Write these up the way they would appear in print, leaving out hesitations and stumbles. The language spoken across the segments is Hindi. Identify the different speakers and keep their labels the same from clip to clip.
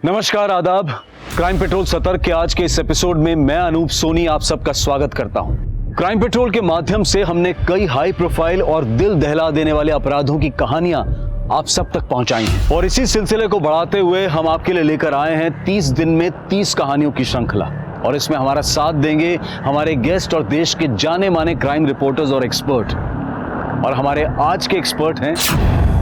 Speaker 1: नमस्कार, आदाब। क्राइम पेट्रोल सतर्क के आज के इस एपिसोड में मैं अनूप सोनी आप सबका स्वागत करता हूं। क्राइम पेट्रोल के माध्यम से हमने कई हाई प्रोफाइल और दिल दहला देने वाले अपराधों की कहानियां आप सब तक पहुंचाई हैं और इसी सिलसिले को बढ़ाते हुए हम आपके लिए लेकर आए हैं 30 दिन में 30 कहानियों की श्रृंखला। और इसमें हमारा साथ देंगे हमारे गेस्ट और देश के जाने माने क्राइम रिपोर्टर्स और एक्सपर्ट। और हमारे आज के एक्सपर्ट हैं।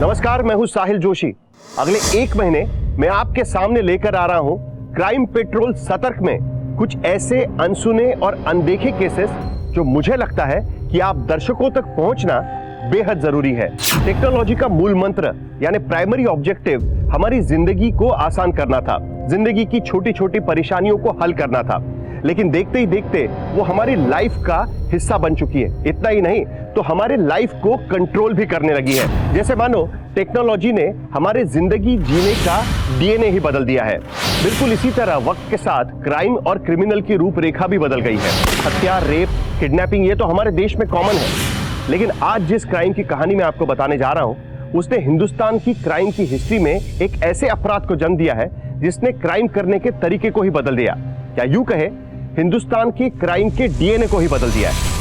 Speaker 2: नमस्कार, मैं हूं साहिल जोशी। अगले 1 महीने मैं आपके सामने लेकर आ रहा हूं क्राइम पेट्रोल सतर्क में कुछ ऐसे अनसुने और अनदेखे केसेस जो मुझे लगता है कि आप दर्शकों तक पहुंचना बेहद जरूरी है। टेक्नोलॉजी का मूल मंत्र यानी प्राइमरी ऑब्जेक्टिव हमारी जिंदगी को आसान करना था, जिंदगी की छोटी छोटी परेशानियों को हल करना था, लेकिन देखते ही देखते वो हमारी लाइफ का हिस्सा बन चुकी है। इतना ही नहीं तो हमारे लाइफ को कंट्रोल भी करने लगी है। जैसे मानो टेक्नोलॉजी ने हमारे जिंदगी जीने का डीएनए ही बदल दिया है। बिल्कुल इसी तरह वक्त के साथ क्राइम और क्रिमिनल की रूपरेखा भी बदल गई है। हत्या, रेप, किडनैपिंग ये तो हमारे देश में कॉमन है, लेकिन आज जिस क्राइम की कहानी मैं आपको बताने जा रहा हूं उसने हिंदुस्तान की क्राइम की हिस्ट्री में एक ऐसे अपराध को जन्म दिया है जिसने क्राइम करने के तरीके को ही बदल दिया, या यूं कहे हिंदुस्तान की क्राइम के डीएनए को ही बदल दिया है।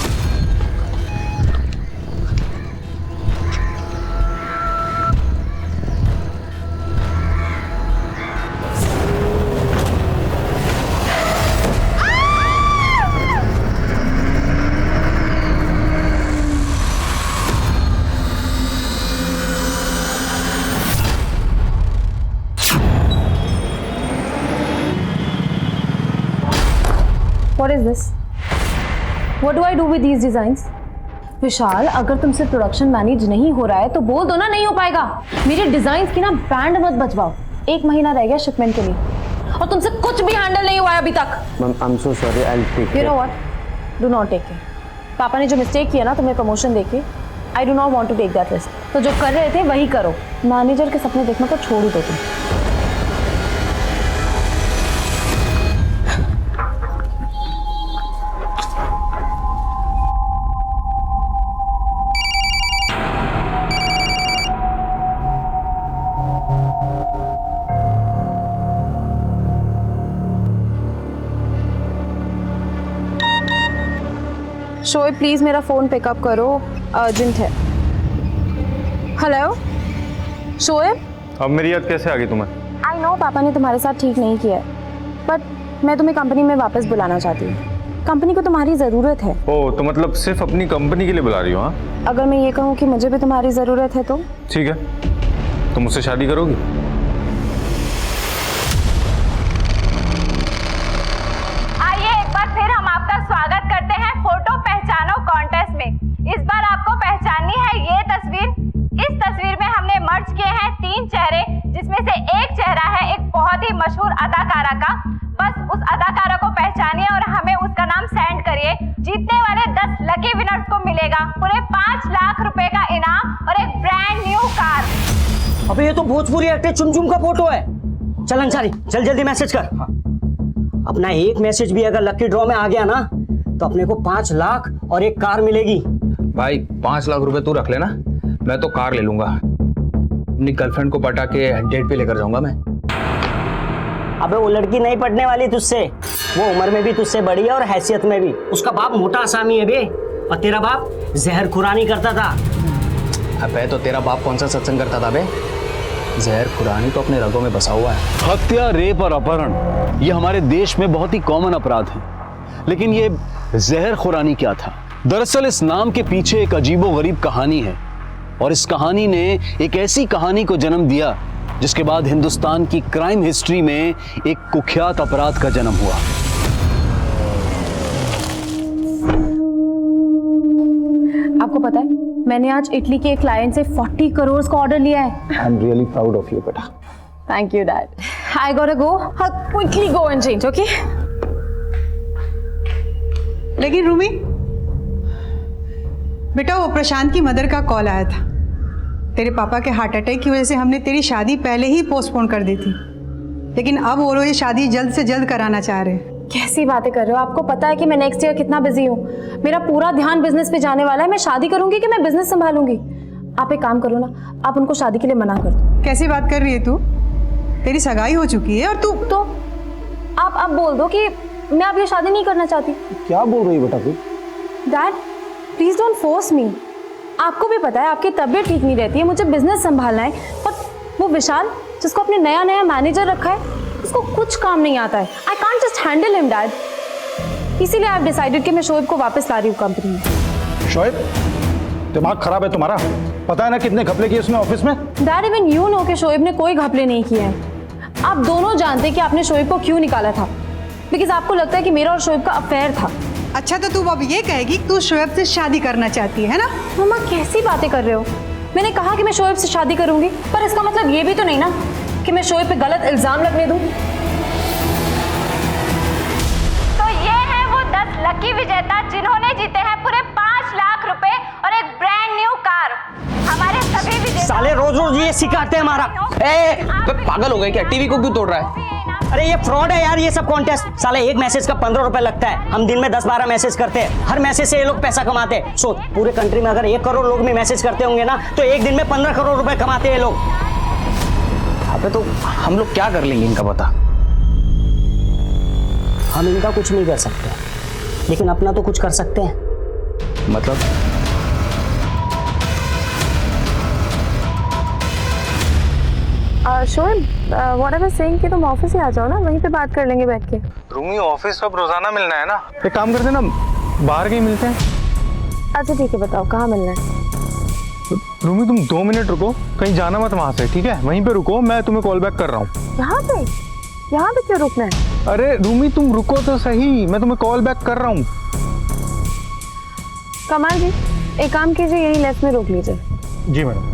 Speaker 3: What is this? What do I do with these designs? विशाल, अगर तुमसे प्रोडक्शन मैनेज नहीं हो रहा है तो बोल दो ना, नहीं हो पाएगा। मेरे डिजाइन्स की ना बैंड मत बजवाओ। 1 महीना रह गया शिपमेंट के लिए और तुमसे कुछ भी हैंडल नहीं हुआ है अभी तक।
Speaker 4: Ma'am, I'm so sorry. I'll take care.
Speaker 3: You know what? Do not take care. पापा ने जो मिस्टेक किया ना तुम्हें प्रमोशन देके, I do not want to take that risk. तो जो कर रहे थे वही करो। मैनेजर के सपने देखना तो छोड़ ही दो तुम। शोएब, प्लीज मेरा फोन पिकअप करो, अर्जेंट है। हेलो शोएब।
Speaker 4: अब मेरी याद कैसे आ गई तुम्हें?
Speaker 3: आई नो पापा ने तुम्हारे साथ ठीक नहीं किया है, बट मैं तुम्हें कंपनी में वापस बुलाना चाहती हूँ। कंपनी को तुम्हारी ज़रूरत है।
Speaker 4: ओह, तो मतलब सिर्फ अपनी कंपनी के लिए बुला रही हो? हाँ,
Speaker 3: अगर मैं ये कहूँ कि मुझे भी तुम्हारी ज़रूरत है तो?
Speaker 4: ठीक है, तुम मुझसे शादी करोगी?
Speaker 5: आइए एक बार फिर हम आपका स्वागत करते हैं फोटो पहचानो कॉन्टेस्ट में। इस बार आपको पहचाननी है ये तस्वीर। इस तस्वीर में हमने मर्ज किए हैं 3 चेहरे, जिसमें से एक चेहरा है एक बहुत ही मशहूर अदाकारा का। बस उस अदाकारा को पहचानिए और हमें उसका नाम सेंड करिए। जीतने वाले 10 लकी विनर्स को मिलेगा पूरे 5 लाख रुपए का इनाम और एक ब्रांड न्यू कार।
Speaker 6: अबे ये तो भोजपुरी एक्टर चुमचुम का फोटो है। चल अंसारी, चल जल्दी मैसेज कर। हाँ। अपना एक मैसेज भी अगर लकी ड्रॉ में आ गया ना तो अपने को 5 लाख और एक कार मिलेगी।
Speaker 7: भाई 5 लाख रुपए तू रख लेना, मैं तो कार ले लूंगा। अपनी गर्लफ्रेंड को पटा के डेट पे लेकर जाऊंगा मैं।
Speaker 6: अबे वो लड़की नहीं पटने वाली तुझसे, वो उम्र में भी तुझसे बड़ी है और हैसियत में भी। उसका बाप मोटा आसामी है बे, और तेरा बाप जहर खुरानी करता था।
Speaker 7: अबे तो तेरा बाप कौन सा सत्संग करता था बे? जहर खुरानी तो अपने रगों में बसा हुआ है।
Speaker 1: हत्या, रेप और अपहरण ये हमारे देश में बहुत ही कॉमन अपराध हैं, लेकिन ये जहर खुरानी क्या था? दरअसल इस नाम के पीछे एक अजीबोगरीब कहानी है और इस कहानी ने एक ऐसी कहानी को जन्म दिया जिसके बाद हिंदुस्तान की क्राइम हिस्ट्री में एक कुख्यात अपराध का जन्म हुआ।
Speaker 3: आपको पता है मैंने आज इटली के एक क्लाइंट से 40 करोड़ का ऑर्डर लिया है।
Speaker 7: I am really proud of you बेटा।
Speaker 3: Thank you dad. I gotta go, quickly go and change, okay?
Speaker 8: लेकिन रूमी बेटा, वो प्रशांत की मदर का कॉल आया था। तेरे पापा के हार्ट अटैक की वजह से हमने तेरी शादी पहले ही पोस्टपोन कर दी थी, लेकिन अब वो लोग ये शादी जल्द से जल्द कराना चाह रहे हैं।
Speaker 3: कैसी बातें कर रहे हो? आपको पता है कि मैं नेक्स्ट ईयर कितना बिजी हूँ। मेरा पूरा ध्यान बिजनेस पे जाने वाला है। मैं शादी करूंगी कि मैं बिजनेस संभालूंगी? आप एक काम करो ना, आप उनको शादी के लिए मना कर दो।
Speaker 8: कैसी बात कर रही है तू? तेरी सगाई हो चुकी है और तू
Speaker 3: तो आप अब बोल दो कि मैं अब ये शादी नहीं करना चाहती।
Speaker 1: क्या बोल रही है बेटा तू?
Speaker 3: Dad please don't force me. आपको भी पता है आपकी तबीयत ठीक नहीं रहती है, मुझे बिजनेस संभालना है, और वो विशाल जिसको अपने नया मैनेजर रखा है उसको कुछ काम नहीं आता है। I can't just handle him dad, इसीलिए आई हैव डिसाइडेड कि मैं शोएब को वापस ला रही हूँ कंपनी में।
Speaker 9: शोएब, दिमाग खराब है तुम्हारा? पता है ना कितने घपले किए उसने ऑफिस में?
Speaker 3: डैड इवन यू नो कि शोएब ने कोई घपले नहीं किए हैं। आप दोनों जानते हैं कि आपने शोएब को क्यों निकाला था, बिकॉज आपको लगता है कि मेरा और शोएब का अफेयर था।
Speaker 8: अच्छा तो तू अब ये कहेगी कि तू शोएब से शादी करना चाहती है ना?
Speaker 3: मम्मा कैसी बातें कर रहे हो? मैंने कहा कि मैं शोएब से शादी करूंगी, पर इसका मतलब ये भी तो नहीं ना कि मैं शोएब पे गलत इल्जाम लगने दूं।
Speaker 5: तो ये है वो 10 लकी विजेता जिन्होंने जीते हैं पूरे 5 लाख रुपए और एक ब्रांड न्यू कार। हमारे सभी विजेता
Speaker 6: साले रोज रोज ये सिखाते हैं हमारा।
Speaker 7: पागल हो गए क्या? टीवी को क्यों तोड़ रहा है?
Speaker 6: अरे ये फ्रॉड है यार, ये सब कॉन्टेस्ट। साले एक मैसेज का 15 रुपए लगता है, हम दिन में 10-12 मैसेज करते हैं, हर मैसेज से ये लोग पैसा कमाते हैं। सो पूरे कंट्री में अगर 1 करोड़ लोग भी मैसेज करते होंगे ना तो एक दिन में 15 करोड़ रुपए कमाते हैं लोग।
Speaker 7: अबे तो हम लोग क्या कर लेंगे इनका बता?
Speaker 6: हम इनका कुछ नहीं कर सकते, लेकिन अपना तो कुछ कर सकते हैं।
Speaker 7: मतलब
Speaker 3: Shoaib what I was saying कि तुम ऑफिस ही आ जाओ ना, वहीं पे बात कर लेंगे बैठ के।
Speaker 4: रूमी ऑफिस अब रोजाना मिलना है ना, एक काम करते हैं ना, बाहर कहीं मिलते हैं।
Speaker 3: अच्छा ठीक है, बताओ कहाँ मिलना है?
Speaker 4: रूमी तुम 2 मिनट रुको, कहीं जाना मत वहां से, ठीक है? वहीं पे रुको, मैं तुम्हें कॉल बैक कर रहा हूँ।
Speaker 3: यहाँ पे क्यों रुकना है?
Speaker 4: अरे रूमी तुम रुको तो सही, मैं तुम्हें कॉल बैक कर रहा हूँ।
Speaker 3: कमाल जी एक काम कीजिए, यही लेफ्ट में रोक लीजिए।
Speaker 9: जी मैडम।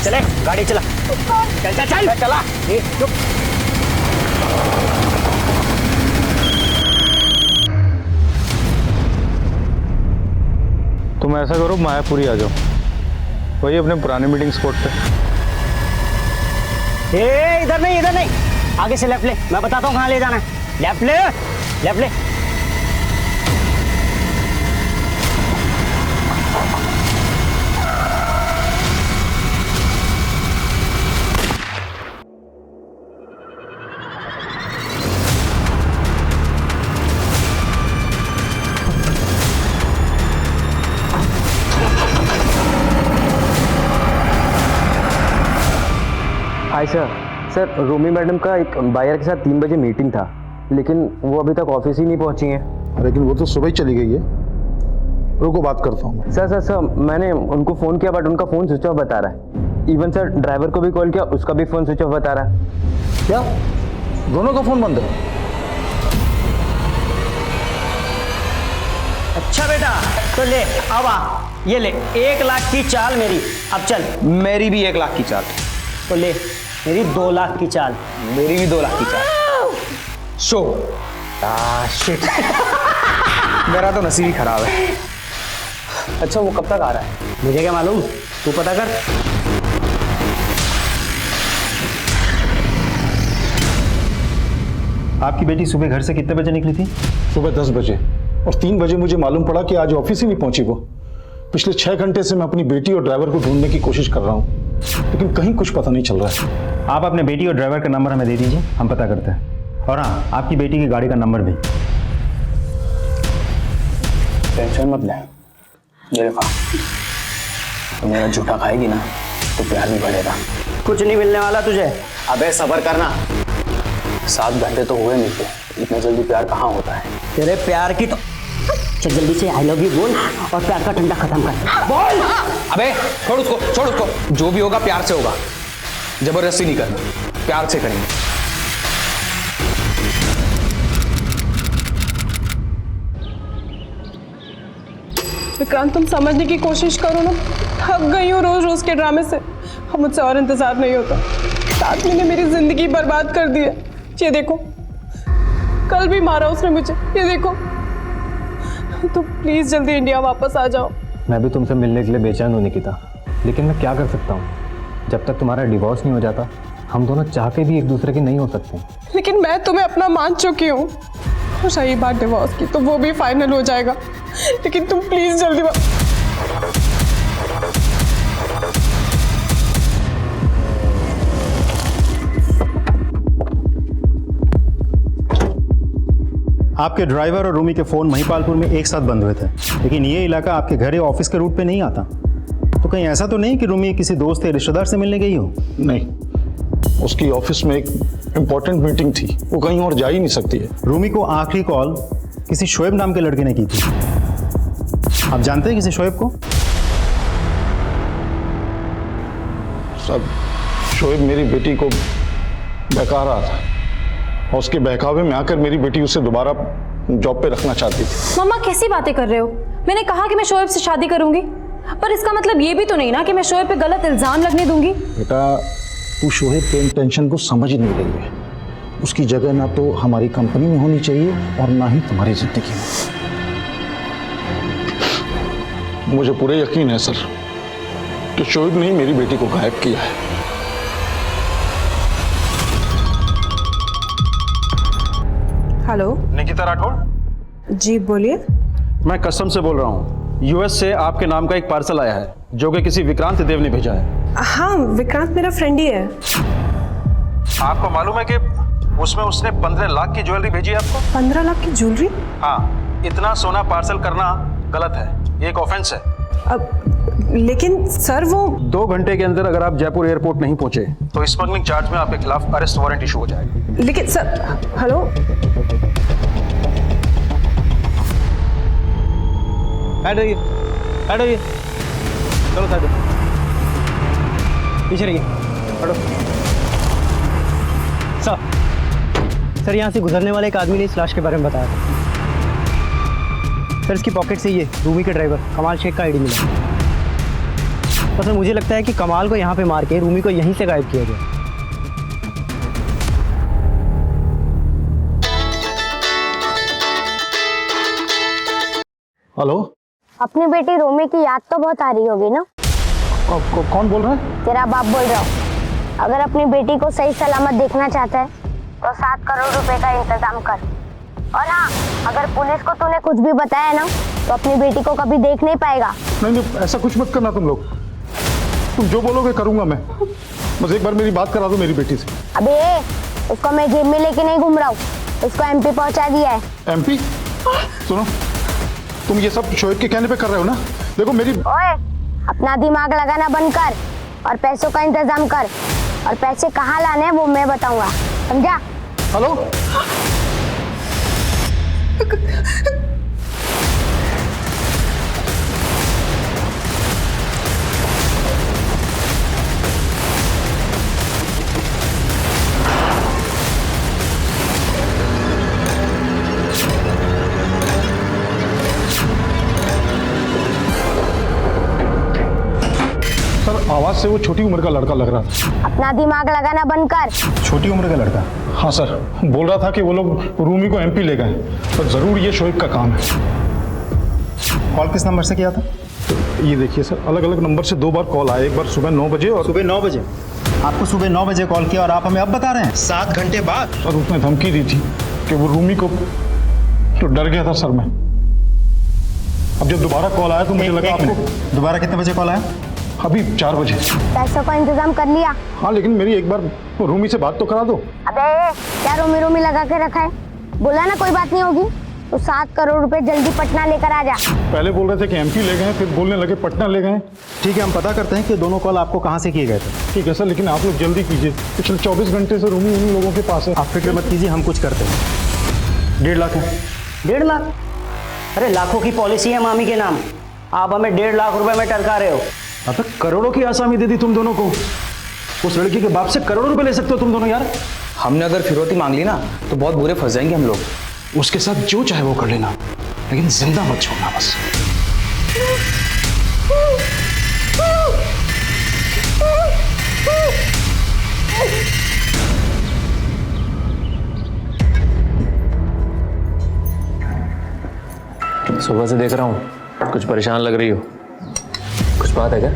Speaker 6: चले गाड़ी चला, चल चल चल चला। चुप।
Speaker 4: तुम ऐसा करो, मायापुरी आ जाओ, वही अपने पुराने मीटिंग स्पॉट पे।
Speaker 6: इधर नहीं, आगे से लेफ्ट ले, मैं बताता हूँ कहाँ ले जाना है। लेफ्ट ले।
Speaker 10: हाय सर, रूमी मैडम का एक बायर के साथ 3 बजे मीटिंग था, लेकिन वो अभी तक ऑफिस ही नहीं पहुंची हैं।
Speaker 9: लेकिन वो तो सुबह ही चली गई है। रुको बात करता हूँ।
Speaker 10: सर मैंने उनको फ़ोन किया बट उनका फ़ोन स्विच ऑफ बता रहा है। इवन सर ड्राइवर को भी कॉल किया, उसका भी फ़ोन स्विच ऑफ बता रहा है।
Speaker 9: क्या दोनों का फोन बंद है?
Speaker 6: अच्छा बेटा तो ले, अब आ, ये ले 1 लाख की चाल मेरी। अब चल।
Speaker 7: मेरी भी 1 लाख की चाल।
Speaker 6: तो ले मेरी 2 लाख की चाल।
Speaker 7: मेरी भी 2 लाख की चाल। शो शिट मेरा तो नसीब ही खराब है। अच्छा वो कब तक आ रहा है?
Speaker 6: मुझे क्या मालूम, तू पता कर।
Speaker 9: आपकी बेटी सुबह घर से कितने बजे निकली थी? सुबह 10 बजे, और 3 बजे मुझे मालूम पड़ा कि आज ऑफिस ही नहीं पहुंची वो। पिछले 6 घंटे से मैं अपनी बेटी और ड्राइवर को ढूंढने की कोशिश कर रहा हूँ, लेकिन कहीं कुछ पता नहीं चल रहा है।
Speaker 2: आप अपने बेटी और ड्राइवर का नंबर हमें दे दीजिए, हम पता करते हैं। और हाँ, आपकी बेटी की गाड़ी का नंबर भी।
Speaker 7: टेंशन मत ले, ये देखा तो मेरा झूठा खाएगी ना तो प्यार भी बढ़ेगा।
Speaker 6: कुछ नहीं मिलने वाला तुझे।
Speaker 7: अबे सब्र करना, 7 घंटे तो हुए मिलते, इतना जल्दी प्यार कहाँ होता है?
Speaker 6: तेरे प्यार की तो चल जल्दी से आई लव यू बोल और प्यार का ठंडा खत्म कर।
Speaker 7: बोल। अबे छोड़ उसको, जो भी होगा प्यार से होगा, जबरदस्ती नहीं करना, प्यार से करेंगे।
Speaker 11: विक्रांत तुम समझने की कोशिश करो ना, थक गई हूँ रोज रोज के ड्रामे से। अब मुझसे और इंतजार नहीं होता। 7 महीने मेरी जिंदगी बर्बाद कर दी है। ये देखो कल भी मारा उसने मुझे, ये देखो। तो प्लीज जल्दी इंडिया वापस आ जाओ।
Speaker 10: मैं भी तुमसे मिलने के लिए बेचैन होने की था, लेकिन मैं क्या कर सकता हूँ? जब तक तुम्हारा डिवोर्स नहीं हो जाता हम दोनों चाह के भी एक दूसरे के नहीं हो सकते।
Speaker 11: लेकिन मैं तुम्हें अपना मान चुकी हूँ। और रही बात डिवोर्स की तो वो भी फाइनल हो जाएगा, लेकिन तुम प्लीज जल्दी
Speaker 12: आपके ड्राइवर और रूमी के फ़ोन महिपालपुर में एक साथ बंद हुए थे, लेकिन ये इलाका आपके घर या ऑफिस के रूट पे नहीं आता। तो कहीं ऐसा तो नहीं कि रूमी किसी दोस्त या रिश्तेदार से मिलने गई हो?
Speaker 9: नहीं, उसकी ऑफिस में एक इम्पोर्टेंट मीटिंग थी, वो कहीं और जा ही नहीं सकती है।
Speaker 12: रूमी को आखिरी कॉल किसी शोएब नाम के लड़के ने की थी। आप जानते हैं किसी शोएब को?
Speaker 9: सब शोएब मेरी बेटी को बहका रहा था और उसके बहकावे में आकर मेरी बेटी उसे दोबारा जॉब पे रखना चाहती थी।
Speaker 3: मम्मा कैसी बातें कर रहे हो? मैंने कहा कि मैं शोएब से शादी करूंगी, पर इसका मतलब ये भी तो नहीं ना कि मैं शोएब पे गलत इल्जाम लगने दूंगी।
Speaker 9: बेटा, तू शोएब के इंटेंशन को समझ ही नहीं रही है। उसकी जगह ना तो हमारी कंपनी में होनी चाहिए और ना ही तुम्हारी जिंदगी में। मुझे पूरे यकीन है सर कि शोएब ने ही मेरी बेटी को गायब किया है।
Speaker 11: हेलो,
Speaker 1: निकिता राठौड़
Speaker 11: जी बोलिए।
Speaker 1: मैं कस्टम से बोल रहा हूँ। यूएस से आपके नाम का एक पार्सल आया है जो कि किसी विक्रांत देव ने भेजा है।
Speaker 11: हाँ, विक्रांत मेरा फ्रेंड ही है।
Speaker 1: आपको मालूम है कि उसमें उसने 15 लाख की ज्वेलरी भेजी है आपको?
Speaker 11: 15 लाख की ज्वेलरी?
Speaker 1: हाँ, इतना सोना पार्सल करना गलत है, ये एक ऑफेंस है।
Speaker 11: लेकिन सर वो
Speaker 1: 2 घंटे के अंदर अगर आप जयपुर एयरपोर्ट नहीं पहुंचे तो स्मगलिंग चार्ज में आपके खिलाफ अरेस्ट वारंट इशू हो जाएगा।
Speaker 11: लेकिन सर, हेलो,
Speaker 10: बैठ रहिए, बैठ रहिए, चलो साइड पीछे रहिए, बैठो। सर यहाँ से गुजरने वाले एक आदमी ने इस लाश के बारे में बताया था। सर इसकी पॉकेट से ये रूमी के ड्राइवर कमाल शेख का आईडी मिला। तो सर मुझे लगता है कि कमाल को यहाँ पे मार के रूमी को यहीं से गायब किया गया।
Speaker 9: हेलो,
Speaker 5: अपनी बेटी रोमी की याद तो बहुत आ रही होगी ना?
Speaker 9: कौन बोल रहा है?
Speaker 5: तेरा बाप बोल रहा हूँ। अगर अपनी बेटी को सही सलामत देखना चाहता है तो 7 करोड़ रुपए का इंतजाम कर। और हाँ, अगर पुलिस को तूने कुछ भी बताया ना तो अपनी बेटी को कभी देख नहीं पाएगा।
Speaker 9: नहीं, ऐसा कुछ मत करना तुम लोग। तुम जो बोलोगे करूंगा मैं। बस एक बार मेरी बात करा दो मेरी बेटी से।
Speaker 5: अबे, उसको मैं जेब में लेके नहीं घूम रहा हूँ, उसको एमपी पहुंचा दिया है।
Speaker 9: एमपी? सुनो, तुम ये सब शोएब के कहने पे कर रहे हो ना? देखो मेरी।
Speaker 5: ओए, अपना दिमाग लगाना बंद कर और पैसों का इंतजाम कर, और पैसे कहाँ लाने हैं वो मैं बताऊंगा, समझा?
Speaker 9: हेलो, आवाज से वो छोटी उम्र का लड़का लग रहा था।
Speaker 5: अपना दिमाग लगाना बंद कर।
Speaker 12: छोटी उम्र का लड़का?
Speaker 9: हाँ सर, बोल रहा था कि वो लोग रूमी को एमपी ले गए, पर जरूर ये शोएब का काम है।
Speaker 12: कॉल किस नंबर से किया था?
Speaker 9: ये देखिए सर, अलग अलग नंबर से 2 बार कॉल आया। एक बार सुबह 9 बजे और
Speaker 12: सुबह 9 बजे। आपको सुबह 9 बजे कॉल किया और आप हमें अब बता रहे हैं 7 घंटे बाद?
Speaker 9: सर उसने धमकी दी थी कि वो रूमी को, तो डर गया था सर मैं। अब जब दोबारा कॉल आया तो मुझे लगा आपको।
Speaker 12: दोबारा कितने बजे कॉल आया?
Speaker 9: अभी 4 बजे।
Speaker 5: पैसों का इंतजाम कर लिया?
Speaker 9: हाँ, लेकिन मेरी एक बार रूमी से बात तो करा दो।
Speaker 5: अबे, क्या रोमी लगा के रखा है? बोला ना कोई बात नहीं होगी, तो 7 करोड़ रुपए जल्दी पटना लेकर आ जा।
Speaker 9: पहले बोल रहे थे कि एमपी ले गए, फिर बोलने लगे पटना ले गए।
Speaker 12: ठीक है, हम पता करते हैं कि दोनों कॉल आपको कहाँ से किए गए थे।
Speaker 9: ठीक है सर, लेकिन आप लोग जल्दी कीजिए। पिछले 24 घंटे से रूमी उन लोगों के पास है।
Speaker 12: आप फिक्र मत कीजिए, हम कुछ करते हैं।
Speaker 6: 1.5 लाख है। 1.5 लाख? अरे लाखों की पॉलिसी है मामी के नाम, आप हमें 1.5 लाख रुपए में टरका रहे हो।
Speaker 1: अब तक करोड़ों की आसामी दे दी तुम दोनों को। उस लड़की के बाप से करोड़ों रुपए ले सकते हो तुम दोनों यार।
Speaker 7: हमने अगर फिरौती मांग ली ना तो बहुत बुरे फंस जाएंगे हम लोग।
Speaker 1: उसके साथ जो चाहे वो कर लेना, लेकिन जिंदा मत छोड़ना बस।
Speaker 10: सुबह से देख रहा हूँ कुछ परेशान लग रही हो, कुछ बात है क्या?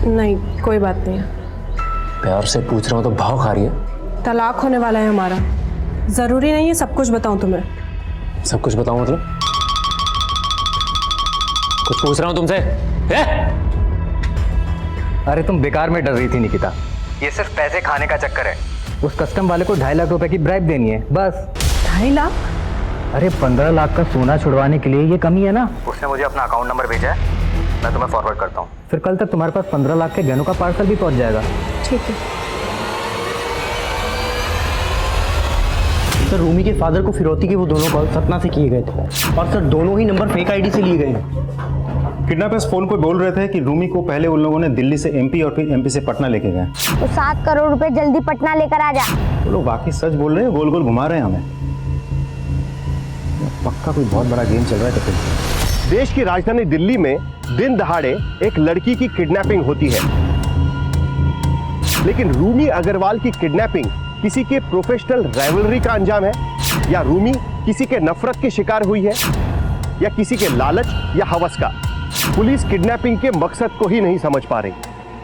Speaker 11: नहीं, कोई बात नहीं है।
Speaker 10: प्यार से पूछ रहा हूँ तो भाव खा रही है।
Speaker 11: तलाक होने वाला है हमारा, जरूरी नहीं है सब कुछ बताऊं तुम्हें।
Speaker 10: सब कुछ बताऊं मतलब? कुछ पूछ रहा हूं तुमसे, है?
Speaker 7: अरे तुम बेकार में डर रही थी निकिता। ये सिर्फ पैसे खाने का चक्कर है। उस कस्टम वाले को 2.5 लाख रुपए की ब्राइब देनी है बस।
Speaker 8: 2.5 लाख?
Speaker 7: अरे 15 लाख का सोना छुड़वाने के लिए ये कमी है ना। उसने मुझे अपना अकाउंट नंबर भेजा है, मैं तुम्हें फॉरवर्ड करता हूँ। फिर कल तक तुम्हारे पास 15 लाख के गहनों का पार्सल भी पहुंच जाएगा।
Speaker 8: ठीक है।
Speaker 6: सर रूमी के फादर को फिरौती के वो दोनों कॉल सतना से किए गए थे और सर दोनों ही नंबर फेक आईडी से लिए गए हैं।
Speaker 12: किडनैपर्स फोन पर बोल रहे थे कि रूमी को पहले उन लोगों ने दिल्ली से एमपी और फिर एमपी से पटना लेके गए।
Speaker 5: तो 7 करोड़ रुपए जल्दी पटना लेकर आ जा।
Speaker 12: वो लोग वाकई सच बोल रहे हैं, गोल गोल घुमा रहे हैं हमें। पक्का कोई बहुत बड़ा गेम चल रहा है। तो फिर
Speaker 2: देश की राजधानी दिल्ली में दिन दहाड़े एक लड़की की किडनैपिंग होती है, लेकिन रूमी अग्रवाल की किडनैपिंग किसी के प्रोफेशनल राइवलरी का अंजाम है, या रूमी किसी के नफरत के शिकार हुई है, या किसी के लालच या हवस का? पुलिस किडनैपिंग के मकसद को ही नहीं समझ पा रही।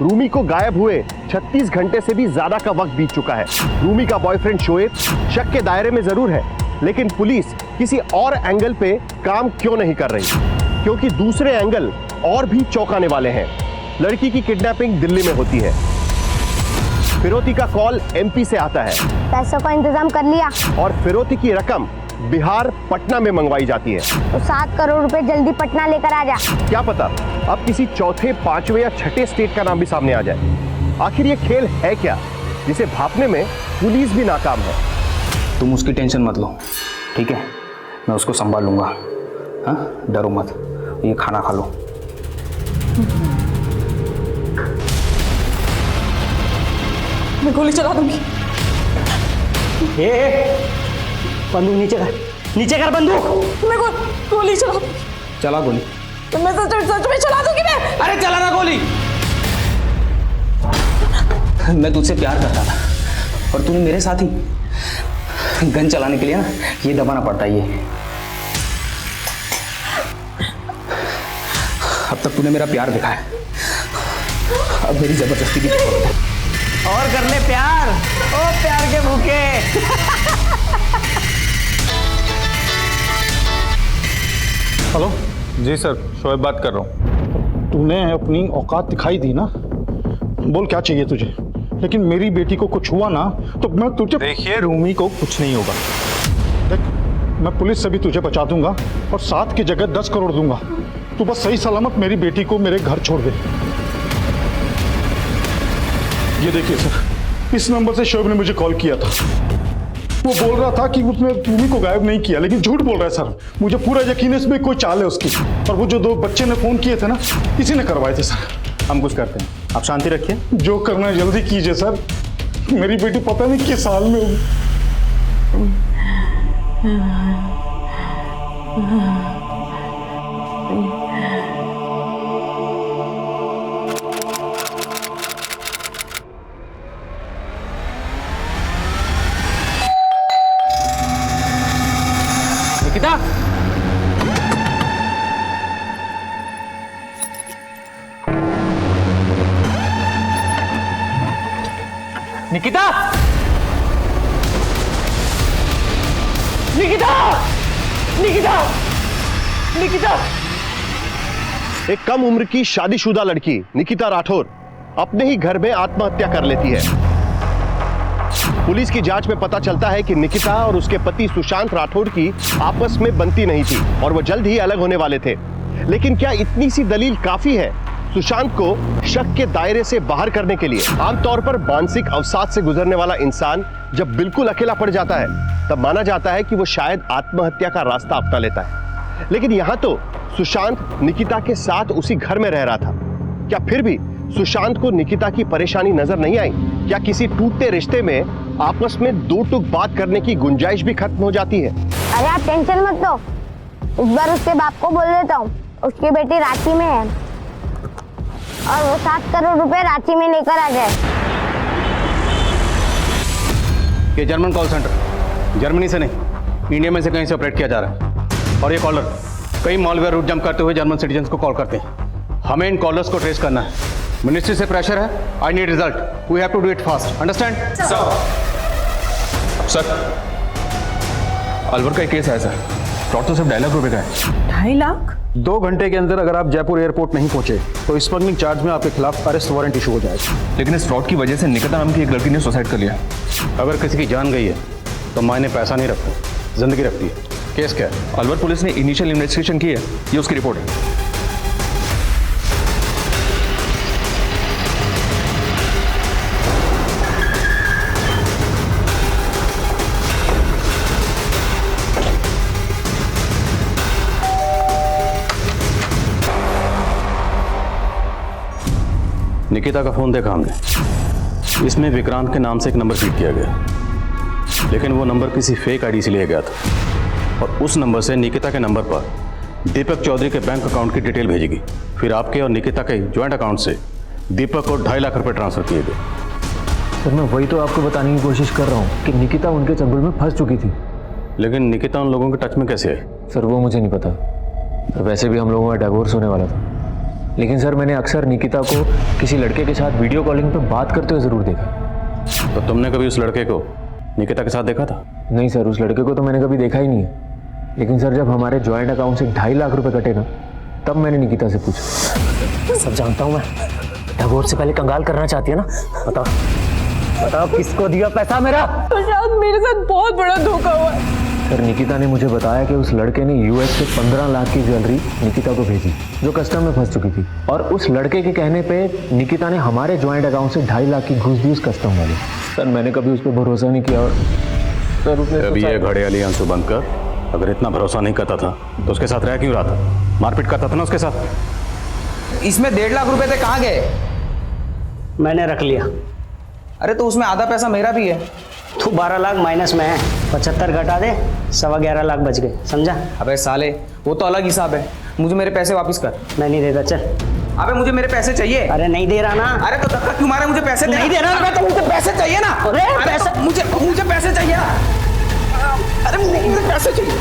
Speaker 2: रूमी को गायब हुए 36 घंटे से भी ज्यादा का वक्त बीत चुका है। रूमी का बॉयफ्रेंड शोएब शक के दायरे में जरूर है, लेकिन पुलिस किसी और एंगल पे काम क्यों नहीं कर रही? क्योंकि दूसरे एंगल और भी चौंकाने वाले हैं। लड़की की किडनैपिंग दिल्ली में होती है, फिरौती का कॉल एमपी से आता है,
Speaker 5: पैसों का इंतजाम कर लिया
Speaker 2: और फिरौती की रकम बिहार पटना में मंगवाई जाती है।
Speaker 5: तो 7 करोड़ रुपए जल्दी पटना लेकर आ जा।
Speaker 2: क्या पता अब किसी चौथे, पांचवें या छठे स्टेट का नाम भी सामने आ जाए। आखिर ये खेल है क्या जिसे भापने में पुलिस भी नाकाम है?
Speaker 7: तुम उसकी टेंशन मत लो, ठीक है? मैं उसको संभाल लूंगा। हाँ, डरो मत। ये खाना खा लो।
Speaker 11: मैं गोली चला दूंगी।
Speaker 6: बंदूक नीचे कर बंदूक।
Speaker 11: मैं गोली चला दूंगी।
Speaker 7: चला गोली।
Speaker 11: तो मैं सच में चला दूंगी मैं।
Speaker 7: अरे चला ना गोली। मैं तुझसे प्यार करता था और तूने मेरे साथ ही गन चलाने के लिए ना ये दबाना पड़ता है। ये अब तक तूने मेरा प्यार देखा है, अब मेरी जबरदस्ती की जरूरत है।
Speaker 6: और कर ले प्यार, ओ प्यार के भूखे।
Speaker 9: हेलो।
Speaker 4: जी सर, शोएब बात कर रहा हूँ।
Speaker 9: तूने अपनी औकात दिखाई दी ना, बोल क्या चाहिए तुझे? लेकिन मेरी बेटी को कुछ हुआ ना तो मैं तुझे...
Speaker 4: देखिए रूमी को कुछ नहीं होगा।
Speaker 9: देख, मैं पुलिस से भी तुझे बचा दूंगा और 7 की जगह 10 करोड़ दूंगा। तू बस सही सलामत मेरी बेटी को मेरे घर छोड़ दे। ये देखिए सर, इस नंबर से शोएब ने मुझे कॉल किया था। वो बोल रहा था कि उसने रूमी को गायब नहीं किया, लेकिन झूठ बोल रहा है सर। मुझे पूरा यकीन है इसमें कोई चाल है उसकी। और वो जो 2 बच्चे ने फोन किए थे ना, इसी ने करवाए थे सर।
Speaker 12: हम कुछ करते हैं, आप शांति रखिए।
Speaker 9: जो करना है जल्दी कीजिए सर। मेरी बेटी पता नहीं किस साल में होगी।
Speaker 10: निकिता, निकिता, निकिता, निकिता, निकिता।
Speaker 2: एक कम उम्र की शादीशुदा लड़की निकिता राठौर अपने ही घर में आत्महत्या कर लेती है। पुलिस की जांच में पता चलता है कि निकिता और उसके पति सुशांत राठौर की आपस में बनती नहीं थी और वो जल्द ही अलग होने वाले थे। लेकिन क्या इतनी सी दलील काफी है सुशांत को शक के दायरे से बाहर करने के लिए? आमतौर पर मानसिक अवसाद से गुजरने वाला इंसान जब बिल्कुल अकेला पड़ जाता है तब माना जाता है कि वो शायद आत्महत्या का रास्ता अपना लेता है। लेकिन यहाँ तो सुशांत निकिता के साथ उसी घर में रह रहा था। क्या फिर भी सुशांत को निकिता की परेशानी नजर नहीं आई? क्या किसी टूटते रिश्ते में आपस में 2 टूक बात करने की गुंजाइश भी खत्म हो जाती है?
Speaker 5: अरे आप टेंशन मत लो, इस बार उसके बाप को बोल देता हूँ। उसकी बेटी रांची में है और वो 7 करोड़ रुपए रांची में लेकर आ जाए।
Speaker 1: ये जर्मन कॉल सेंटर जर्मनी से नहीं, इंडिया में से कहीं से ऑपरेट किया जा रहा है। और ये कॉलर कई मॉलवेयर रूट जंप करते हुए जर्मन सिटीजन्स को कॉल करते हैं। हमें इन कॉलर्स को ट्रेस करना है। मिनिस्ट्री से प्रेशर है। I need result. We have to do it fast. Understand?
Speaker 4: Sir, Alwar का एक केस है सर। फ्रॉड तो सिर्फ 2.5 लाख रुपए का है।
Speaker 11: 2.5 लाख?
Speaker 9: 2 घंटे के अंदर अगर आप जयपुर एयरपोर्ट नहीं पहुंचे तो स्मगलिंग चार्ज में आपके खिलाफ अरेस्ट वारंट इशू हो जाएगा।
Speaker 4: लेकिन इस फ्रॉड की वजह से निकिता नाम की एक लड़की ने सुसाइड कर लिया।
Speaker 9: अगर किसी की जान गई है तो मायने पैसा नहीं रखता, जिंदगी रखती है। केस क्या है?
Speaker 4: अलवर पुलिस ने इनिशियल इन्वेस्टिगेशन की है, ये उसकी रिपोर्ट है।
Speaker 9: निकिता का फोन देखा हमने, इसमें विक्रांत के नाम से एक नंबर फीड किया गया, लेकिन वो नंबर किसी फेक आईडी से लिया गया था और उस नंबर से निकिता के नंबर पर दीपक चौधरी के बैंक अकाउंट की डिटेल भेजी गई। फिर आपके और निकिता के ज्वाइंट अकाउंट से दीपक को 2.5 लाख रुपए ट्रांसफर किए गए।
Speaker 10: सर मैं वही तो आपको बताने की कोशिश कर रहा हूँ कि निकिता उनके चंगुल में फंस चुकी थी।
Speaker 9: लेकिन निकिता उन लोगों के टच में कैसे आई?
Speaker 10: सर वो मुझे नहीं पता, वैसे भी हम लोगों का डिवोर्स होने वाला था। लेकिन सर मैंने अक्सर निकिता को किसी लड़के के साथ वीडियो कॉलिंग पे बात करते हुए ज़रूर देखा।
Speaker 9: तो तुमने कभी उस लड़के को निकिता के साथ देखा था?
Speaker 10: नहीं सर, उस लड़के को तो मैंने कभी देखा ही नहीं है। लेकिन सर जब हमारे जॉइंट अकाउंट से 2.5 लाख रुपए कटे ना, तब मैंने निकिता से पूछा।
Speaker 6: सब जानता हूँ मैं, डिवोर्स से पहले कंगाल करना चाहती है ना? बताओ बताओ किसको दिया पैसा मेरा?
Speaker 11: तो शायद मेरे साथ बहुत बड़ा धोखा हुआ है।
Speaker 10: सर निकिता ने मुझे बताया कि उस लड़के ने यूएस से 15 लाख की ज्वेलरी निकिता को भेजी जो कस्टम में फंस चुकी थी, और उस लड़के के कहने पे निकिता ने हमारे जॉइंट अकाउंट से 2.5 लाख की घूस दी उस कस्टम वाले। सर मैंने कभी उस पर भरोसा नहीं किया और सर उसने
Speaker 9: अभी ये घड़े वाली आंसू बंद कर। अगर इतना भरोसा नहीं करता था तो उसके साथ रह क्यों रहा था? मारपीट करता था ना उसके साथ।
Speaker 7: इसमें 1.5 लाख रुपए थे, कहाँ गए?
Speaker 6: मैंने रख लिया।
Speaker 7: अरे तो उसमें आधा पैसा मेरा भी है।
Speaker 6: तू 12 लाख माइनस में है, 75 घटा दे, 11.25 लाख बच गए, समझा?
Speaker 7: अबे साले वो तो अलग हिसाब है, मुझे मेरे पैसे वापस कर।
Speaker 6: मैं नहीं देता, चल।
Speaker 7: अबे मुझे मेरे पैसे चाहिए।
Speaker 6: अरे नहीं दे रहा ना।
Speaker 7: अरे तो धक्का क्यों मारा? मुझे पैसे
Speaker 6: नहीं दे रहा।
Speaker 7: अबे तो मुझे पैसे चाहिए ना।
Speaker 6: अरे
Speaker 7: पैसे तो मुझे पैसे चाहिए ना। अरे मुझे पैसे चाहिए।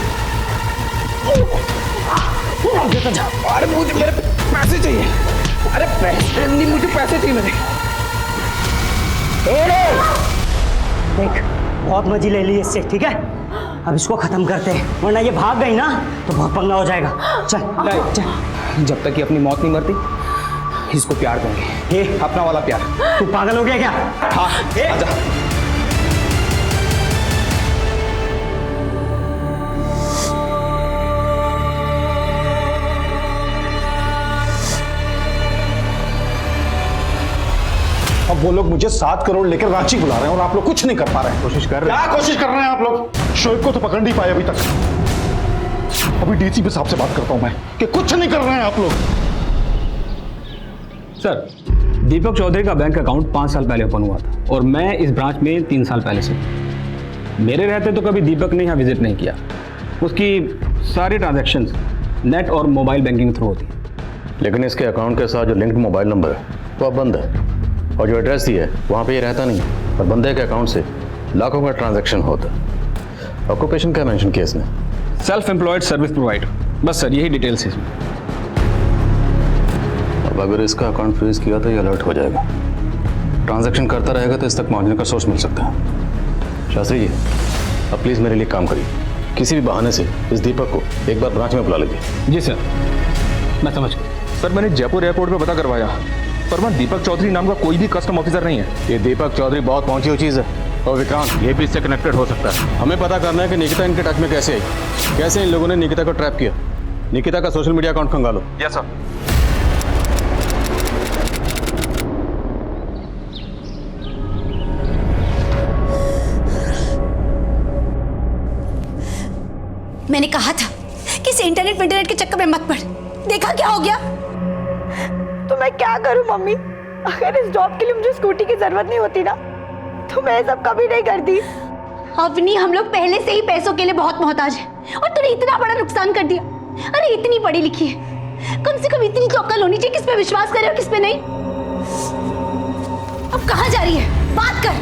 Speaker 7: अरे मुझे मेरे पैसे चाहिए। अरे पैसे नहीं, मुझे पैसे चाहिए मेरे।
Speaker 6: देख बहुत मजी ले ली इससे, ठीक है? अब इसको खत्म करते हैं, वरना ये भाग गई ना तो बहुत पंगा हो जाएगा। चल
Speaker 7: चल, जब तक ये अपनी मौत नहीं मरती इसको प्यार देंगे, ये अपना वाला प्यार।
Speaker 6: तू पागल हो गया क्या?
Speaker 7: हाँ आजा।
Speaker 9: अब वो लोग मुझे 7 करोड़ लेकर रांची बुला रहे हैं और आप लोग कुछ नहीं कर पा रहे हैं।
Speaker 4: कोशिश कर रहे हैं।
Speaker 9: क्या कोशिश कर रहे हैं आप लोग? शोएब को तो पकड़ नहीं पाए अभी तक। अभी डीसीपी साहब से बात करता हूं मैं कि कुछ नहीं कर रहे हैं आप लोग।
Speaker 13: सर दीपक चौधरी का बैंक अकाउंट 5 साल पहले ओपन हुआ था और मैं इस ब्रांच में 3 साल पहले से। मेरे रहते तो कभी दीपक ने यहाँ विजिट नहीं किया। उसकी सारी ट्रांजैक्शंस नेट और मोबाइल बैंकिंग थ्रू होती है।
Speaker 9: लेकिन इसके अकाउंट के साथ जो लिंक्ड मोबाइल नंबर है वो अब बंद है, और जो एड्रेस दी है वहाँ पे ये रहता नहीं, और बंदे के अकाउंट से लाखों का ट्रांजैक्शन होता है। ऑक्यूपेशन क्या मेंशन किया इसने?
Speaker 13: सेल्फ एम्प्लॉयड सर्विस प्रोवाइडर, बस सर यही डिटेल्स है इसमें।
Speaker 9: अब अगर इसका अकाउंट फ्रीज किया तो ये अलर्ट हो जाएगा। ट्रांजैक्शन करता रहेगा तो इस तक पहुँचने का सोर्स मिल सकता है। शास्त्री जी अब प्लीज़ मेरे लिए काम करिए, किसी भी बहाने से इस दीपक को एक बार ब्रांच में बुला लीजिए।
Speaker 13: जी सर, मैं समझ गया।
Speaker 4: सर मैंने जयपुर एयरपोर्ट पे पता करवाया, पर वहाँ दीपक चौधरी नाम का कोई भी कस्टम ऑफिसर नहीं है।
Speaker 9: ये दीपक चौधरी बहुत पहुंची हुई चीज़ है, और विक्रांत ये भी इससे कनेक्टेड हो सकता है। हमें पता करना है कि निकिता इनके टच में कैसे आई, कैसे इन लोगों ने निकिता को ट्रैप किया। निकिता का सोशल मीडिया अकाउंट खंगालो।
Speaker 4: Yes sir.
Speaker 5: मैंने कहा था कि इस इंटरनेट के चक्कर में मत पड़। देखा क्या हो गया?
Speaker 11: तो मैं क्या करूं मम्मी? अगर इस जॉब के लिए मुझे स्कूटी की जरूरत नहीं होती ना तो मैं सब कभी नहीं करती।
Speaker 5: अवनी, हम लोग पहले से ही पैसों के लिए बहुत मोहताज हैं और तूने इतना बड़ा नुकसान कर दिया। अरे इतनी पढ़ी लिखी है, कम से कम इतनी तो अक्ल होनी चाहिए किस पे विश्वास करे और किस पे नहीं। अब कहाँ जा रही है? बात कर।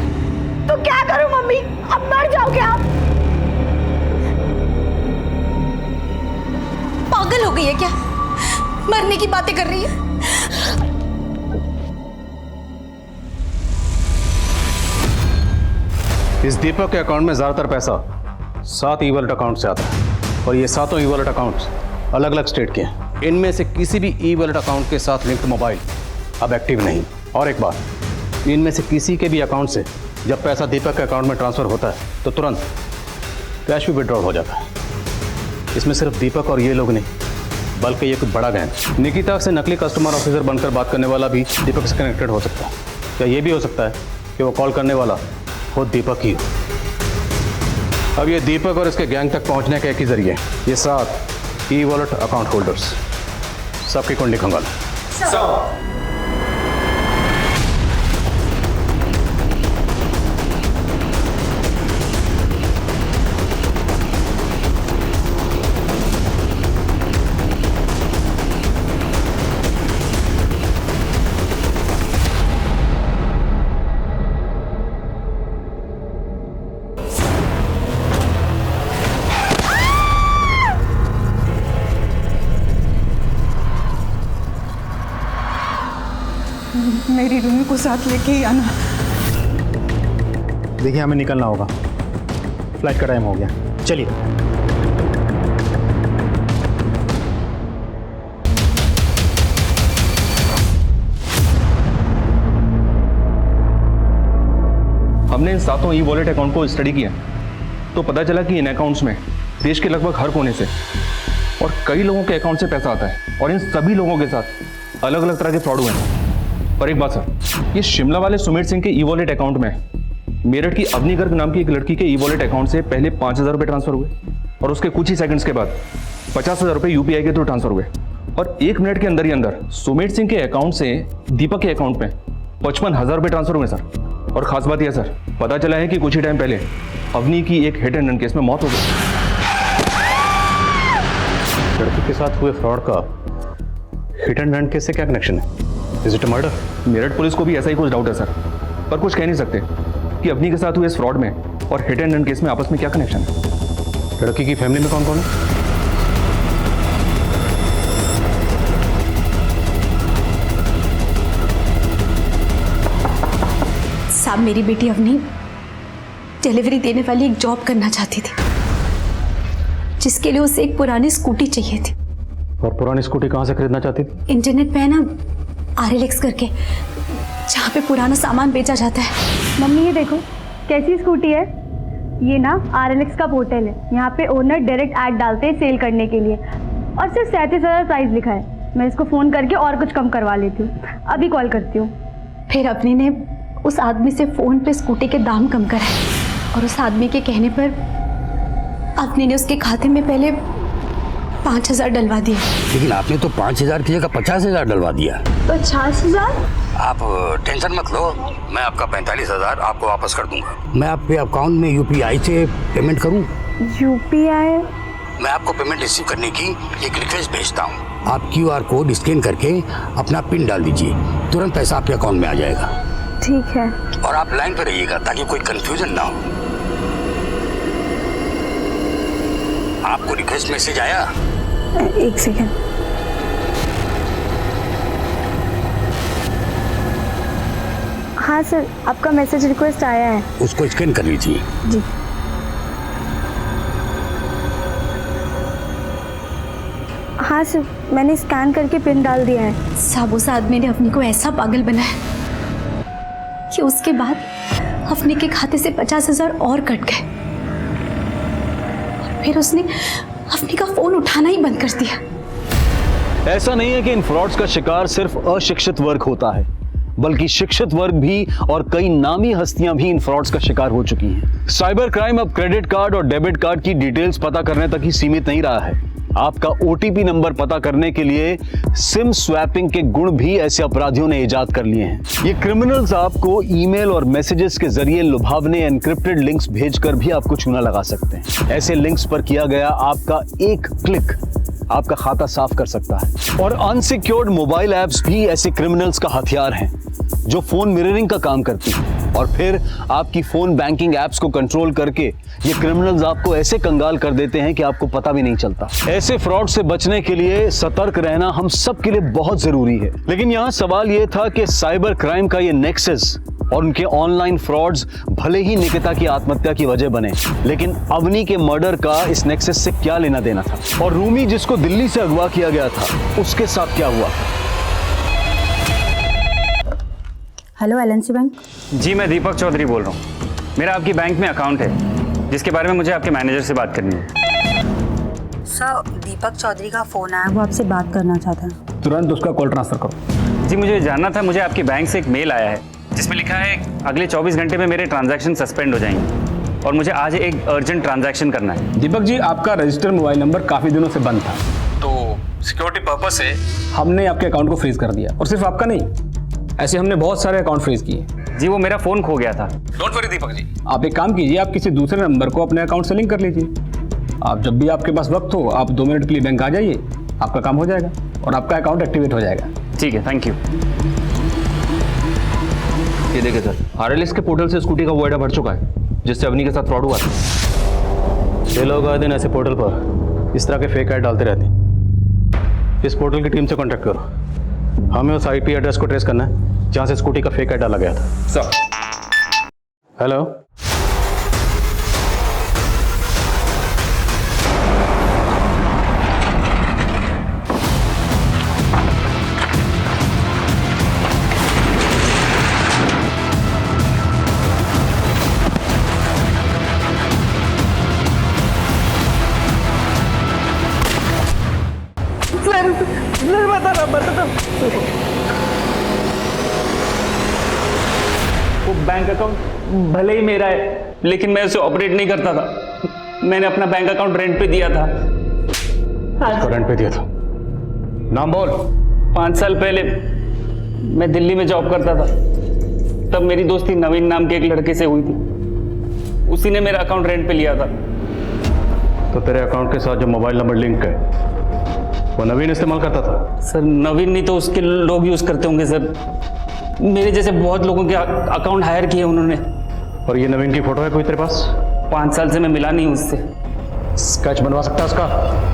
Speaker 11: तो क्या करूं मम्मी? अब मर जाओ क्या आप?
Speaker 5: पागल हो गई है क्या? मरने की बातें कर रही है।
Speaker 9: इस दीपक के अकाउंट में ज्यादातर पैसा 7 ईवल अकाउंट से आता है।
Speaker 1: और ये सातों ई वॉलेट अकाउंट्स अलग अलग स्टेट के हैं। इनमें से किसी भी ई वॉलेट अकाउंट के साथ लिंक्ड मोबाइल अब एक्टिव नहीं। और एक बात, इनमें से किसी के भी अकाउंट से जब पैसा दीपक के अकाउंट में ट्रांसफर होता है तो तुरंत कैश भी विड्रॉल हो जाता है। इसमें सिर्फ दीपक और ये लोग नहीं, बल्कि ये कुछ बड़ा गैंग निकिता से नकली कस्टमर ऑफिसर बनकर बात करने वाला भी दीपक से कनेक्टेड हो सकता है। क्या ये भी हो सकता है कि वो कॉल करने वाला खुद दीपक ही हो? अब ये दीपक और इसके गैंग तक पहुंचने के एक ही जरिए ये 7 ई वॉलेट अकाउंट होल्डर्स, सबकी कुंडली खंगालो।
Speaker 8: मेरी रूमी को साथ लेके ही आना।
Speaker 12: देखिए हमें निकलना होगा, फ्लाइट का टाइम हो गया, चलिए।
Speaker 13: हमने इन 7 ई वॉलेट अकाउंट को स्टडी किया तो पता चला कि इन अकाउंट्स में देश के लगभग हर कोने से और कई लोगों के अकाउंट से पैसा आता है और इन सभी लोगों के साथ अलग अलग तरह के फ्रॉड हुए हैं। पर एक बात सर, ये शिमला वाले सुमेर सिंह के ई वॉलेट अकाउंट में मेरठ की अवनी गर्ग नाम की एक लड़की के ई वॉलेट अकाउंट से पहले 5,000 रुपये ट्रांसफर हुए और उसके कुछ ही सेकंड्स के बाद 50,000 रुपये यूपीआई के थ्रू ट्रांसफर हुए और 1 मिनट के अंदर ही अंदर सुमेर सिंह के अकाउंट से दीपक के अकाउंट में 55,000 रुपये ट्रांसफर हुए सर। और खास बात यह सर, पता चला है कि कुछ ही टाइम पहले अवनी की एक हिट एंड रन केस में मौत हो गई।
Speaker 1: लड़की के साथ हुए फ्रॉड का हिट एंड रन केस से क्या कनेक्शन है? Is it murder?
Speaker 13: Meerut police को भी ऐसा ही कुछ डाउट है सर, पर कुछ कह नहीं सकते कि अवनी के साथ हुए इस फ्रॉड में और हिट एंड रन केस में आपस में क्या कनेक्शन है।
Speaker 1: लड़की की फैमिली में कौन कौन है?
Speaker 3: साहब, मेरी बेटी अवनी डिलीवरी देने वाली एक जॉब करना चाहती थी, जिसके लिए उसे एक पुरानी स्कूटी चाहिए थी।
Speaker 1: और पुरानी स्कूटी कहाँ से खरीदना चाहती थी?
Speaker 3: इंटरनेट पे है ना, RLX करके, जहाँ पे पुराना सामान बेचा जाता है।
Speaker 5: मम्मी ये देखो कैसी स्कूटी है। ये ना RLX का पोर्टल है, यहाँ पे ओनर डायरेक्ट ऐड डालते हैं सेल करने के लिए और सिर्फ 37,000 प्राइस लिखा है। मैं इसको फ़ोन करके और कुछ कम करवा लेती हूँ, अभी कॉल करती हूँ।
Speaker 3: फिर अपनी ने उस आदमी से फ़ोन पे स्कूटी के दाम कम कराए और उस आदमी के कहने पर अपनी ने उसके खाते में पहले 5,000 डलवा दिए।
Speaker 14: लेकिन आपने तो 5,000 की जगह 50,000 डलवा दिया।
Speaker 5: 50,000?
Speaker 14: आप टेंशन मत लो, मैं आपका 45,000 आपको वापस कर दूंगा। मैं आपके अकाउंट में UPI से पेमेंट करूं?
Speaker 5: UPI?
Speaker 14: मैं आपको पेमेंट रिसीव करने की एक रिक्वेस्ट भेजता हूं। आप QR कोड स्कैन करके अपना पिन डाल दीजिए, तुरंत पैसा आपके अकाउंट में आ जाएगा।
Speaker 5: ठीक है।
Speaker 14: और आप लाइन पर रहिएगा ताकि कोई कंफ्यूजन ना हो। आपको रिक्वेस्ट मैसेज आया?
Speaker 5: एक सेकंड। हाँ सर, आपका मैसेज रिक्वेस्ट आया है।
Speaker 14: उसको स्कैन कर लीजिए।
Speaker 5: जी। हाँ सर, मैंने स्कैन करके पिन डाल दिया है।
Speaker 3: साहब, उस आदमी ने अपनी को ऐसा पागल बनाया कि उसके बाद अपने के खाते से 50,000 और कट गए और फिर उसने अपने का फोन उठाना ही बंद कर दिया।
Speaker 1: ऐसा नहीं है कि इन फ्रॉड्स का शिकार सिर्फ अशिक्षित वर्ग होता है, बल्कि शिक्षित वर्ग भी और कई नामी हस्तियां भी इन फ्रॉड्स का शिकार हो चुकी हैं। साइबर क्राइम अब क्रेडिट कार्ड और डेबिट कार्ड की डिटेल्स पता करने तक ही सीमित नहीं रहा है। आपका OTP नंबर पता करने के लिए सिम स्वैपिंग के गुण भी ऐसे अपराधियों ने इजाद कर लिए हैं। ये क्रिमिनल्स आपको ईमेल और मैसेजेस के जरिए लुभावने एनक्रिप्टेड लिंक्स भेजकर भी आपको चूना लगा सकते हैं। ऐसे लिंक्स पर किया गया आपका एक क्लिक आपका खाता साफ कर सकता है। और अनसिक्योर्ड मोबाइल ऐप्स भी ऐसे क्रिमिनल्स का हथियार हैं जो फोन मिररिंग का काम करती है और फिर आपकी फोन बैंकिंग ऐप्स को कंट्रोल करके ये क्रिमिनल्स आपको ऐसे कंगाल कर देते हैं कि आपको पता भी नहीं चलता। ऐसे फ्रॉड से बचने के लिए सतर्क रहना हम सब के लिए बहुत जरूरी है। लेकिन यहाँ सवाल ये था कि साइबर क्राइम का ये नेक्सस और उनके ऑनलाइन फ्रॉड्स भले ही निकिता की आत्महत्या की वजह बने, लेकिन अवनी के मर्डर का इस नेक्सस से क्या लेना देना था? और रूमी जिसको दिल्ली से अगवा किया गया था, उसके साथ क्या हुआ?
Speaker 15: Hello LNC bank.
Speaker 13: जी मैं दीपक चौधरी बोल रहा हूँ। मेरा आपकी बैंक में अकाउंट है जिसके बारे में मुझे आपके मैनेजर से बात करनी है।
Speaker 15: सर दीपक चौधरी का फोन आया, वो आपसे बात करना चाहता है।
Speaker 13: तुरंत उसका कॉल ट्रांसफर करो। जी मुझे जानना था, मुझे आपकी बैंक से एक मेल आया है जिसमें लिखा है अगले 24 घंटे में मेरे ट्रांजैक्शन सस्पेंड हो जाएंगे और मुझे आज एक अर्जेंट ट्रांजैक्शन करना है। दीपक जी आपका रजिस्टर्ड मोबाइल नंबर काफ़ी दिनों से बंद था, तो सिक्योरिटी पर्पज से हमने आपके अकाउंट को फ्रीज कर दिया। और सिर्फ आपका नहीं, ऐसे हमने बहुत सारे अकाउंट फ्रीज किए। जी वो मेरा फ़ोन खो गया था। डोंट वरी दीपक जी, आप एक काम कीजिए, आप किसी दूसरे नंबर को अपने अकाउंट से लिंक कर लीजिए। आप जब भी आपके पास वक्त हो, आप 2 मिनट के लिए बैंक आ जाइए, आपका काम हो जाएगा और आपका अकाउंट एक्टिवेट हो जाएगा। ठीक है, थैंक यू।
Speaker 16: ये देखिए सर, आरएलएस के पोर्टल से स्कूटी का वो एडा भर चुका है जिससे अवनी के साथ फ्रॉड हुआ था।
Speaker 9: ये लोग आए दिन ऐसे पोर्टल पर इस तरह के फेक ऐड डालते रहते हैं। इस पोर्टल की टीम से कांटेक्ट करो, हमें उस आईपी एड्रेस को ट्रेस करना है जहां से स्कूटी का फेक ऐड डाला गया था।
Speaker 16: सर
Speaker 9: हेलो,
Speaker 13: वो बैंक अकाउंट भले ही मेरा है, लेकिन मैं उसे ऑपरेट नहीं करता था। मैंने अपना बैंक अकाउंट रेंट पे दिया था।
Speaker 9: हाँ। रेंट पे दिया था? नाम बोल।
Speaker 13: 5 साल पहले मैं दिल्ली में जॉब करता था, तब मेरी दोस्ती नवीन नाम के एक लड़के से हुई थी। उसी ने मेरा अकाउंट रेंट पे लिया था।
Speaker 9: तो तेरे अकाउंट के साथ जो मोबाइल नंबर लिंक है वो नवीन इस्तेमाल करता था?
Speaker 13: सर नवीन नहीं तो उसके लोग यूज करते होंगे सर। मेरे जैसे बहुत लोगों के अकाउंट हायर किए उन्होंने।
Speaker 9: और ये नवीन की फोटो है कोई तेरे पास?
Speaker 13: 5 साल से मैं मिला नहीं उससे।
Speaker 9: स्केच बनवा सकता है उसका?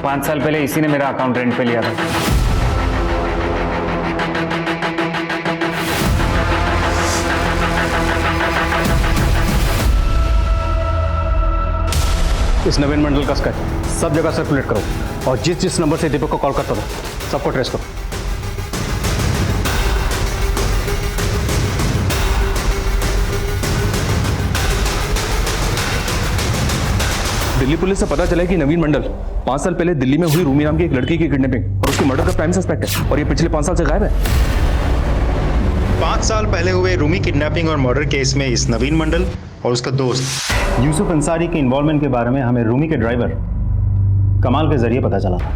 Speaker 13: पाँच साल पहले इसी ने मेरा अकाउंट रेंट पे लिया था।
Speaker 9: इस नवीन मंडल का स्केच सब जगह सर्कुलेट करो और जिस जिस नंबर से दीपक को कॉल करता था सबको ट्रेस करो।
Speaker 16: दिल्ली पुलिस से पता चला है कि नवीन मंडल 5 साल पहले दिल्ली में हुई रूमी नाम की एक लड़की की किडनैपिंग और उसकी मर्डर का प्राइम सस्पेक्ट है और ये पिछले 5 साल से गायब है।
Speaker 12: 5 साल पहले हुए रूमी किडनैपिंग और मर्डर केस में इस नवीन मंडल और उसका दोस्त यूसुफ अंसारी के इन्वॉल्वमेंट के बारे में हमें रूमी के ड्राइवर कमाल के जरिए पता चला था।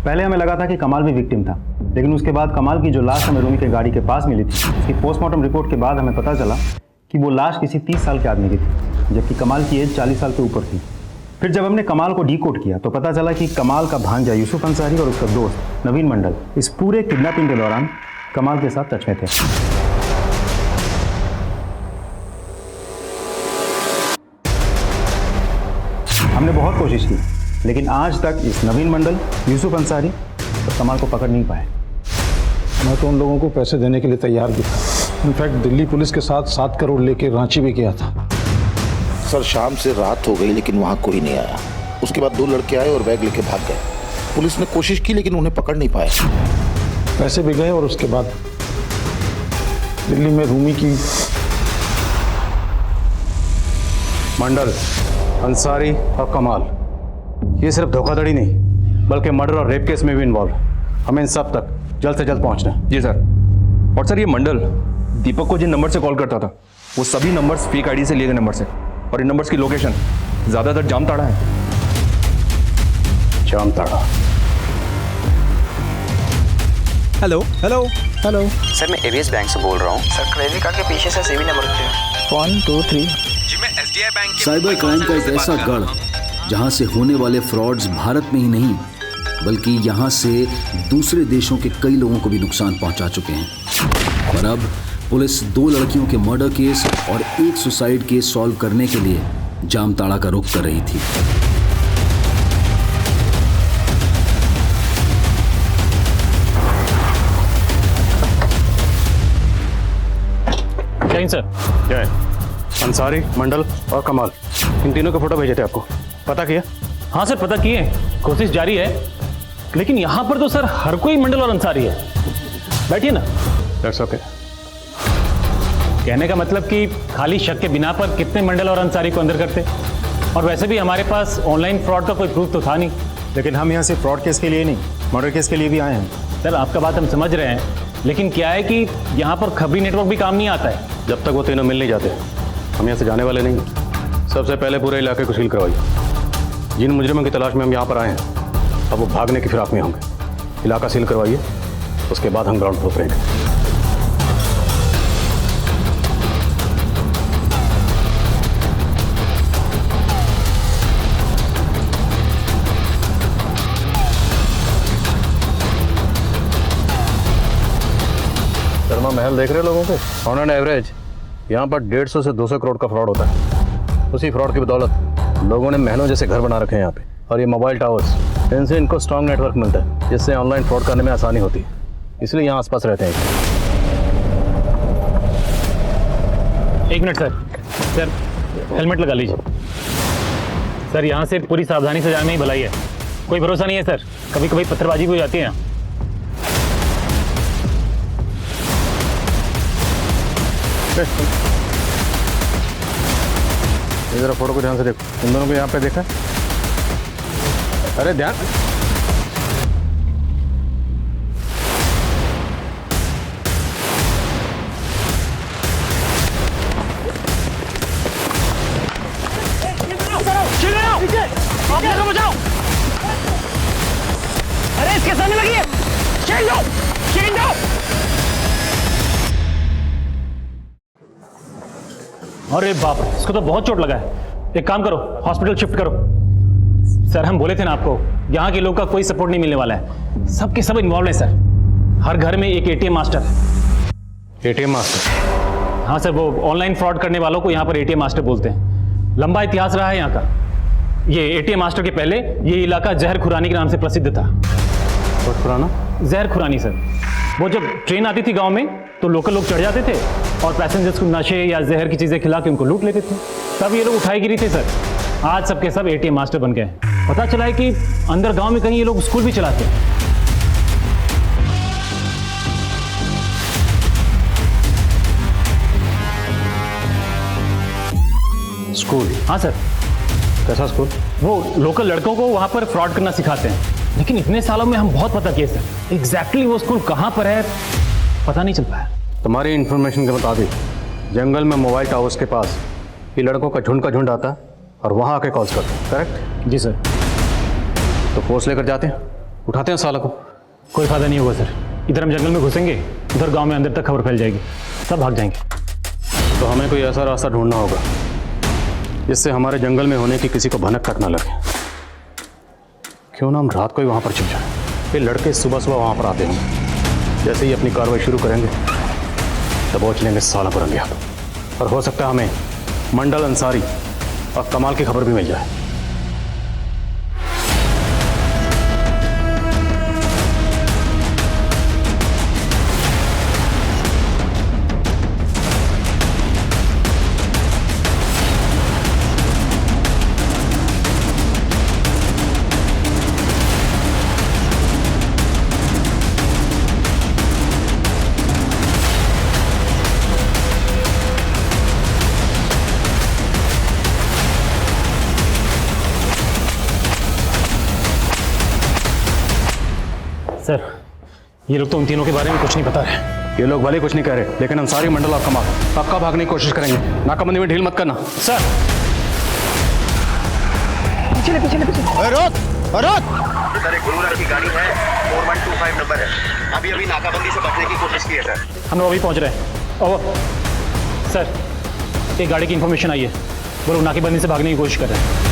Speaker 12: पहले हमें लगा था कि कमाल भी विक्टिम था, लेकिन उसके बाद कमाल की जो लाश हमें रूमी के गाड़ी के पास मिली थी, उसकी पोस्टमार्टम रिपोर्ट के बाद हमें पता चला कि वो लाश किसी 30 साल के आदमी की थी, जबकि कमाल की एज 40 साल के ऊपर थी। फिर जब हमने कमाल को डीकोड किया तो पता चला कि कमाल का भांजा यूसुफ अंसारी और उसका दोस्त नवीन मंडल इस पूरे किडनैपिंग के दौरान कमाल के साथ टच में थे। हमने बहुत कोशिश की, लेकिन आज तक इस नवीन मंडल, यूसुफ अंसारी और कमाल को पकड़ नहीं पाए।
Speaker 9: मैं तो उन लोगों को पैसे देने के लिए तैयार भी था। इनफैक्ट दिल्ली पुलिस के साथ 7 करोड़ लेके रांची भी गया था।
Speaker 17: सर शाम से रात हो गई लेकिन वहाँ कोई नहीं आया। उसके बाद 2 लड़के आए और बैग लेके भाग गए। पुलिस ने कोशिश की लेकिन उन्हें पकड़ नहीं पाए।
Speaker 9: पैसे भी गए और उसके बाद दिल्ली में रूमी की मंडल, अंसारी और कमाल ये सिर्फ धोखाधड़ी नहीं बल्कि मर्डर और रेप केस में भी इन्वॉल्व। हमें इन सब तक जल्द से जल्द पहुंचना है।
Speaker 16: जी सर। और सर ये मंडल दीपक को जिन नंबर से कॉल करता था वो सभी नंबर्स फेक आईडी से लिए गए नंबर से और इन नंबर्स की लोकेशन ज्यादातर जामताड़ा है।
Speaker 9: Jamtara.
Speaker 18: Hello hello hello
Speaker 19: sir मैं एबीएस बैंक से बोल रहा हूँ। सर क्रेडिट कार्ड के पीछे से सीवी नंबर होते हैं
Speaker 18: 1 2 3।
Speaker 19: जी मैं एसडीआई बैंक
Speaker 20: साइबर क्राइम का एक ऐसा गढ़ जहां से होने वाले फ्रॉड्स भारत में ही नहीं बल्कि यहाँ से दूसरे देशों के कई लोगों को भी नुकसान पहुँचा चुके हैं। और अब पुलिस 2 लड़कियों के मर्डर केस और एक सुसाइड केस सॉल्व करने के लिए जामताड़ा का रुख कर रही थी।
Speaker 13: जय सर।
Speaker 12: जय। अंसारी, मंडल और कमाल, इन तीनों के फोटो भेजे थे आपको, पता किया?
Speaker 13: हाँ सर, पता किए, कोशिश जारी है, लेकिन यहाँ पर तो सर हर कोई मंडल और अंसारी है। बैठिए ना।
Speaker 12: That's okay.
Speaker 13: कहने का मतलब कि खाली शक के बिना पर कितने मंडल और अंसारी को अंदर करते, और वैसे भी हमारे पास ऑनलाइन फ्रॉड का कोई प्रूफ तो था नहीं।
Speaker 12: लेकिन हम यहाँ सिर्फ फ्रॉड केस के लिए नहीं, मर्डर केस के लिए भी आए हैं।
Speaker 13: सर आपका बात हम समझ रहे हैं, लेकिन क्या है कि यहाँ पर खबरी नेटवर्क भी काम नहीं आता है।
Speaker 12: जब तक वो तीनों मिल नहीं जाते हम यहाँ से जाने वाले नहीं। सबसे पहले पूरे इलाके को सील करवाइए। जिन मुजरिमों की तलाश में हम यहाँ पर आए हैं अब वो भागने की फिराक में होंगे। इलाका सील करवाइए, उसके बाद हम ग्राउंड पर उतरेंगे। शर्मा महल देख रहे लोगों के? ऑन एन एवरेज यहाँ पर 150 से 200 करोड़ का फ्रॉड होता है। उसी फ्रॉड की बदौलत लोगों ने महलों जैसे घर बना रखे हैं यहाँ पे। और ये मोबाइल टावर्स, इनसे इनको स्ट्रॉन्ग नेटवर्क मिलता है, जिससे ऑनलाइन फ्रॉड करने में आसानी होती है, इसलिए यहाँ आसपास रहते हैं।
Speaker 13: 1 मिनट सर। सर हेलमेट लगा लीजिए। सर यहाँ से पूरी सावधानी से जाने में ही भलाई है, कोई भरोसा नहीं है सर, कभी कभी पत्थरबाजी भी हो जाती है यहाँ।
Speaker 12: जरा फोटो को ध्यान से देखो, इन दोनों को यहाँ पे देखा? अरे ध्यान।
Speaker 13: बचाओ। अरे इसके सामने लगी है। चेंज दो, चेंज दो। अरे बाप रे, इसको तो बहुत चोट लगा है। एक काम करो, हॉस्पिटल शिफ्ट करो। सर हम बोले थे ना आपको, यहाँ के लोग का कोई सपोर्ट नहीं मिलने वाला है, सबके सब इन्वॉल्व हैं सर। हर घर में एक एटीएम मास्टर है।
Speaker 12: ATM master?
Speaker 13: हाँ सर, वो ऑनलाइन फ्रॉड करने वालों को यहाँ पर एटीएम मास्टर बोलते हैं। लंबा इतिहास रहा है यहाँ का। ये एटीएम मास्टर के पहले ये इलाका जहर खुरानी के नाम से प्रसिद्ध था।
Speaker 12: बहुत पुराना?
Speaker 13: जहर खुरानी सर। वो जब ट्रेन आती थी गांव में तो लोकल लोग चढ़ जाते थे और पैसेंजर्स को नशे या जहर की चीजें खिला के उनको लूट लेते थे। तब ये लोग उठाईगिरी थे सर। आज सबके सब एटीएम मास्टर बन गए। पता चला है कि अंदर गांव में कहीं ये लोग स्कूल भी चलाते हैं।
Speaker 12: स्कूल?
Speaker 13: हाँ सर।
Speaker 12: कैसा स्कूल?
Speaker 13: वो लोकल लड़कों को वहां पर फ्रॉड करना सिखाते हैं, लेकिन इतने सालों में हम बहुत पता किए सर, एग्जैक्टली वो स्कूल कहाँ पर है पता नहीं चल पाया।
Speaker 12: तुम्हारी इंफॉर्मेशन के मुताबिक जंगल में मोबाइल टावर्स के पास ये लड़कों का झुंड आता है और वहाँ आके कॉल्स करते हैं, करेक्ट?
Speaker 13: जी सर।
Speaker 12: तो फोर्स लेकर जाते हैं, उठाते हैं साला को?
Speaker 13: कोई फायदा नहीं होगा सर। इधर हम जंगल में घुसेंगे, उधर गांव में अंदर तक खबर फैल जाएगी, सब भाग जाएंगे।
Speaker 12: तो हमें कोई ऐसा रास्ता ढूंढना होगा जिससे हमारे जंगल में होने की किसी को भनक तक ना लगे। क्यों ना हम रात को ही वहाँ पर छिप जाएं। ये लड़के सुबह सुबह वहाँ पर आते हैं, जैसे ही अपनी कार्रवाई शुरू करेंगे दबोच लेंगे साला को रंगे हाथ। और हो सकता है हमें मंडल, अंसारी और कमाल की खबर भी मिल जाए।
Speaker 13: सर ये लोग तो उन तीनों के बारे में कुछ नहीं बता रहे।
Speaker 12: ये लोग भले कुछ नहीं कह रहे, लेकिन अंसारी, मंडल और कमाल पक्का भागने की कोशिश करेंगे। नाकाबंदी में ढील मत करना।
Speaker 13: सर
Speaker 2: पीछे पीछे पीछे।
Speaker 21: सर एक गुरुनगर की गाड़ी है, 4125 नंबर है। अभी अभी नाकाबंदी से बचने की कोशिश की है सर।
Speaker 13: हम लोग अभी पहुंच रहे हैं। ओह सर, एक गाड़ी की इंफॉर्मेशन आई है, वो लोग नाकेबंदी से भागने की कोशिश कर रहे हैं।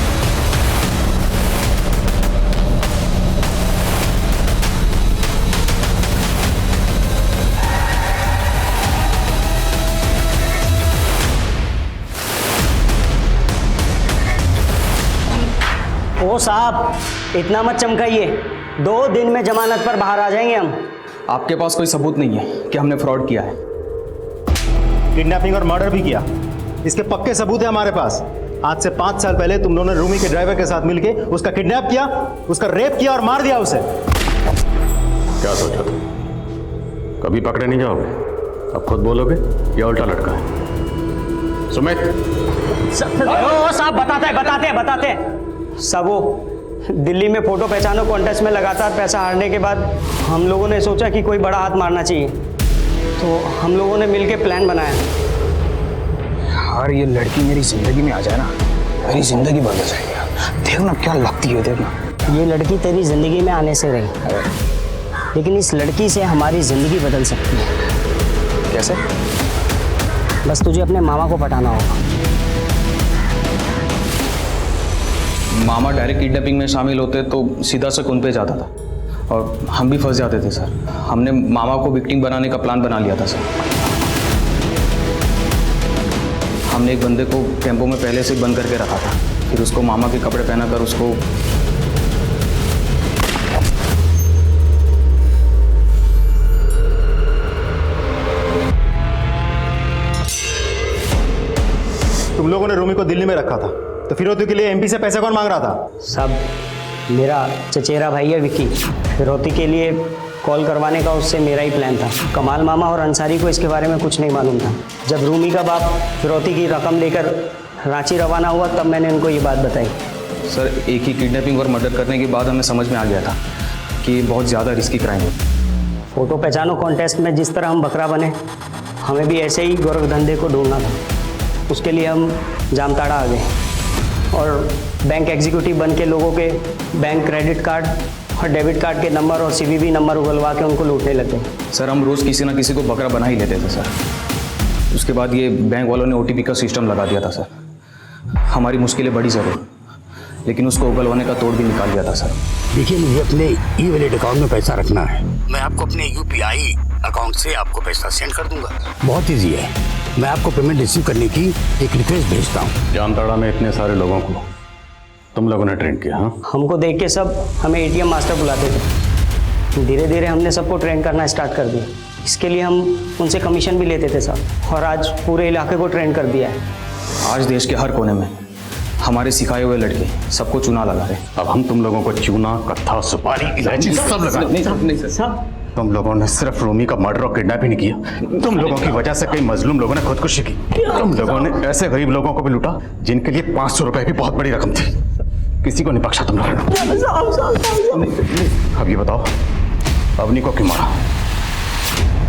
Speaker 6: ओ साहब इतना मत चमकाइए, 2 दिन में जमानत पर बाहर आ जाएंगे हम।
Speaker 7: आपके पास कोई सबूत नहीं है कि हमने फ्रॉड किया है?
Speaker 12: किडनैपिंग और मर्डर भी किया, इसके पक्के सबूत है हमारे पास। आज से 5 साल पहले तुम दोनों ने रूमी के ड्राइवर के साथ मिलके उसका किडनैप किया, उसका रेप किया और मार दिया उसे।
Speaker 17: क्या सोचा तुम? कभी पकड़े नहीं जाओगे? अब खुद बोलोगे या उल्टा लटका है? सुमित
Speaker 6: साहब बताते सब वो दिल्ली में फोटो पहचानो कॉन्टेस्ट में लगातार पैसा हारने के बाद हम लोगों ने सोचा कि कोई बड़ा हाथ मारना चाहिए, तो हम लोगों ने मिलके प्लान बनाया।
Speaker 7: यार ये लड़की मेरी जिंदगी में आ जाए ना, मेरी जिंदगी बदल जाएगी। देख ना क्या लगती है, देख ना।
Speaker 6: ये लड़की तेरी जिंदगी में आने से रही, लेकिन इस लड़की से हमारी जिंदगी बदल सकती है।
Speaker 7: कैसे?
Speaker 6: बस तुझे अपने मामा को पटाना होगा।
Speaker 7: मामा डायरेक्ट किडनैपिंग में शामिल होते तो सीधा से उन पे जाता था और हम भी फंस जाते थे सर। हमने मामा को विक्टिम बनाने का प्लान बना लिया था सर। हमने एक बंदे को टेम्पो में पहले से बंद करके रखा था, फिर उसको मामा के कपड़े पहनाकर उसको
Speaker 12: तुम लोगों ने रूमी को दिल्ली में रखा था, तो फिरौती के लिए एमपी से पैसे कौन मांग रहा था?
Speaker 6: सब मेरा चचेरा भाई है विक्की, फिरौती के लिए कॉल करवाने का उससे मेरा ही प्लान था। कमाल मामा और अंसारी को इसके बारे में कुछ नहीं मालूम था। जब रूमी का बाप फिरौती की रकम लेकर रांची रवाना हुआ तब मैंने उनको ये बात बताई।
Speaker 7: सर एक ही किडनैपिंग और मर्डर करने के बाद हमें समझ में आ गया था कि ये बहुत ज़्यादा रिस्की क्राइम है।
Speaker 6: फोटो पहचानो कॉन्टेस्ट में जिस तरह हम बकरा बने, हमें भी ऐसे ही गोरखधंधे को ढूंढना था। उसके लिए हम जामताड़ा आ गए और बैंक एग्जीक्यूटिव बन के लोगों के बैंक क्रेडिट कार्ड और डेबिट कार्ड के नंबर और सीवीवी नंबर उगलवा के उनको लूटने लग गए।
Speaker 7: सर हम रोज़ किसी ना किसी को बकरा बना ही लेते थे सर। उसके बाद ये बैंक वालों ने ओटीपी का सिस्टम लगा दिया था सर। हमारी मुश्किलें बड़ी ज़रूर, लेकिन उसको उगलवाने का तोड़ भी निकाल दिया था सर।
Speaker 14: देखिए मुझे अपने ई-वॉलेट अकाउंट में पैसा रखना है, मैं आपको अपने यूपीआई अकाउंट से आपको पैसा सेंड कर दूंगा। बहुत ईजी है, मैं आपको पेमेंट रिसीव करने की एक रिक्वेस्ट भेजता हूँ।
Speaker 17: जामताड़ा में इतने सारे लोगों को तुम लोगों ने ट्रेन किया? हाँ,
Speaker 6: हमको देख के सब हमें एटीएम मास्टर बुलाते थे। धीरे धीरे हमने सबको ट्रेन करना स्टार्ट कर दिया। इसके लिए हम उनसे कमीशन भी लेते थे साहब, और आज पूरे इलाके को ट्रेन कर दिया है।
Speaker 7: आज देश के हर कोने में हमारे सिखाए हुए लड़के सबको चूना लगा रहे।
Speaker 17: अब हम तुम लोगों को चूना, कत्था, सुपारी, इलायची सब लगा।
Speaker 7: नहीं सर,
Speaker 17: तुम लोगों ने सिर्फ रूमी का मर्डर और किडनैप ही नहीं किया, तुम लोगों की वजह से कई मजलूम लोगों ने खुदकुशी की। तुम लोगों ने ऐसे गरीब लोगों को भी लूटा जिनके लिए 500 रुपए की बहुत बड़ी रकम थी। किसी को नहीं बख्शा तुम लोगों ने। अब ये बताओ अवनी को क्यों मारा?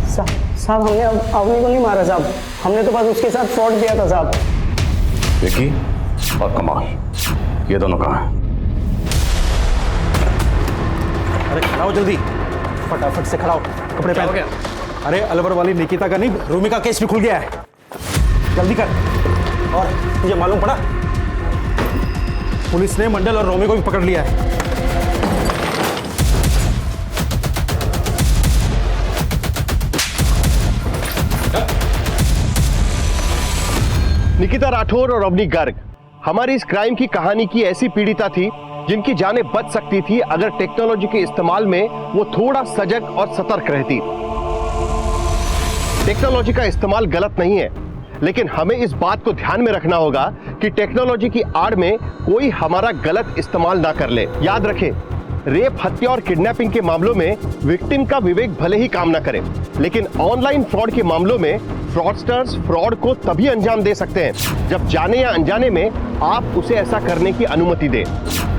Speaker 6: साहब हमने अवनी को नहीं मारा साहब, हमने तो बस उसके साथ फ्रॉड किया था साहब।
Speaker 17: विकी और कमाल ये दोनों कहाँ हैं?
Speaker 18: अरे खड़ा हो जल्दी, फटाफट से खड़ा हो, कपड़े पहन। गया? अरे अलवर वाली निकिता का नहीं, रूमी का केस भी खुल गया है, जल्दी कर। और तुझे मालूम पड़ा पुलिस ने मंडल और रोमी को भी पकड़ लिया है।
Speaker 2: निकिता राठौर और अवनी गर्ग हमारी इस क्राइम की कहानी की ऐसी पीड़िता थी जिनकी जानें बच सकती थी अगर टेक्नोलॉजी के इस्तेमाल में वो थोड़ा सजग और सतर्क रहती। टेक्नोलॉजी का इस्तेमाल गलत नहीं है, लेकिन हमें इस बात को ध्यान में रखना होगा कि टेक्नोलॉजी की आड़ में कोई हमारा गलत इस्तेमाल ना कर ले। याद रखें, रेप, हत्या और किडनैपिंग के मामलों में विक्टिम का विवेक भले ही काम ना करे, लेकिन ऑनलाइन फ्रॉड के मामलों में फ्रॉडस्टर्स फ्रॉड को तभी अंजाम दे सकते हैं जब जाने या अनजाने में आप उसे ऐसा करने की अनुमति दें।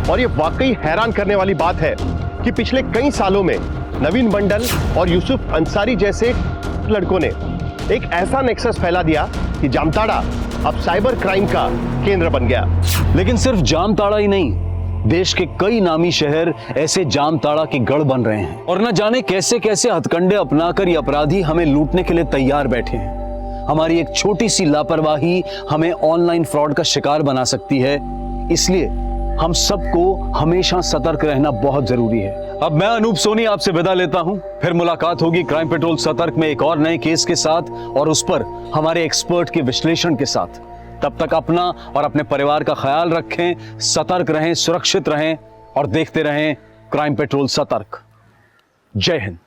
Speaker 2: और ये वाकई हैरान करने वाली बात है कि पिछले कई सालों में नवीन मंडल और यूसुफ अंसारी जैसे लड़कों ने एक ऐसा नेक्सस फैला दिया कि जामताड़ा अब साइबर क्राइम का केंद्र बन गया।
Speaker 1: लेकिन सिर्फ जामताड़ा ही नहीं, देश के कई नामी शहर ऐसे जामताड़ा के गढ़ बन रहे हैं और न जाने कैसे कैसे हथकंडे अपनाकर ये अपराधी हमें लूटने के लिए तैयार बैठे हैं। हमारी एक छोटी सी लापरवाही हमें ऑनलाइन फ्रॉड का शिकार बना सकती है, इसलिए हम सबको हमेशा सतर्क रहना बहुत जरूरी है। अब मैं अनूप सोनी आपसे विदा लेता हूं, फिर मुलाकात होगी क्राइम पेट्रोल सतर्क में एक और नए केस के साथ और उस पर हमारे एक्सपर्ट के विश्लेषण के साथ। तब तक अपना और अपने परिवार का ख्याल रखें, सतर्क रहें, सुरक्षित रहें और देखते रहें क्राइम पेट्रोल सतर्क। जय हिंद।